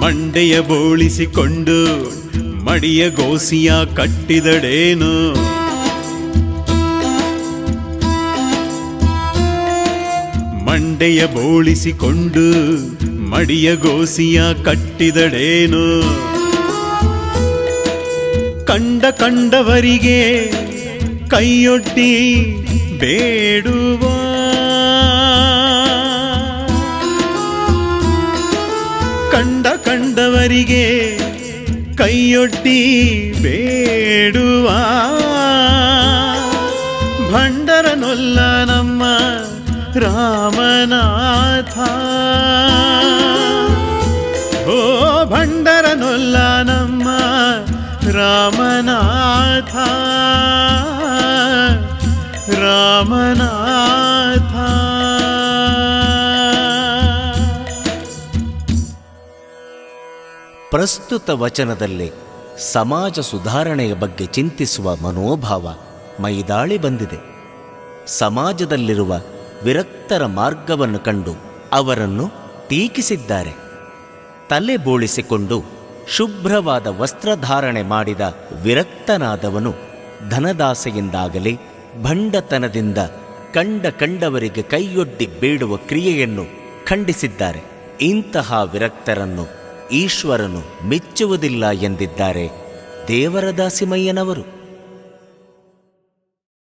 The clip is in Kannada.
ಮಂಡೆಯ ಬೋಳಿಸಿಕೊಂಡು ಮಡಿಯ ಗೋಸಿಯ ಕಟ್ಟಿದಡೇನು. ಮಂಡೆಯ ಬೋಳಿಸಿಕೊಂಡು ಮಡಿಯ ಗೋಸಿಯ ಕಟ್ಟಿದಡೇನು. ಕಂಡವರಿಗೆ ಕೈಯೊಡ್ಡಿ ಬೇಡುವ, ಕಂಡವರಿಗೆ ಕೈಯೊಡ್ಡಿ ಬೇಡುವ ಭಂಡರನೊಲ್ಲ ನಮ್ಮ ರಾಮನಾಥ. ಓ ಭಂಡರನೊಲ್ಲ ನಮ್ಮ ರಾಮನಾಥ, ರಾಮನಾಥ. ಪ್ರಸ್ತುತ ವಚನದಲ್ಲಿ ಸಮಾಜ ಸುಧಾರಣೆಯ ಬಗ್ಗೆ ಚಿಂತಿಸುವ ಮನೋಭಾವ ಮೈದಾಳಿ ಬಂದಿದೆ. ಸಮಾಜದಲ್ಲಿರುವ ವಿರಕ್ತರ ಮಾರ್ಗವನ್ನು ಕಂಡು ಅವರನ್ನು ಟೀಕಿಸಿದ್ದಾರೆ. ತಲೆ ಬೋಳಿಸಿಕೊಂಡು ಶುಭ್ರವಾದ ವಸ್ತ್ರಧಾರಣೆ ಮಾಡಿದ ವಿರಕ್ತನಾದವನು ಧನದಾಸೆಯಿಂದಾಗಲಿ ಭಂಡತನದಿಂದ ಕಂಡವರಿಗೆ ಕೈಯೊಡ್ಡಿ ಬೇಡುವ ಕ್ರಿಯೆಯನ್ನು ಖಂಡಿಸಿದ್ದಾರೆ. ಇಂತಹ ವಿರಕ್ತರನ್ನು ಈಶ್ವರನು ಮೆಚ್ಚುವುದಿಲ್ಲ ಎಂದಿದ್ದಾರೆ ದೇವರ ದಾಸಿಮಯ್ಯನವರು.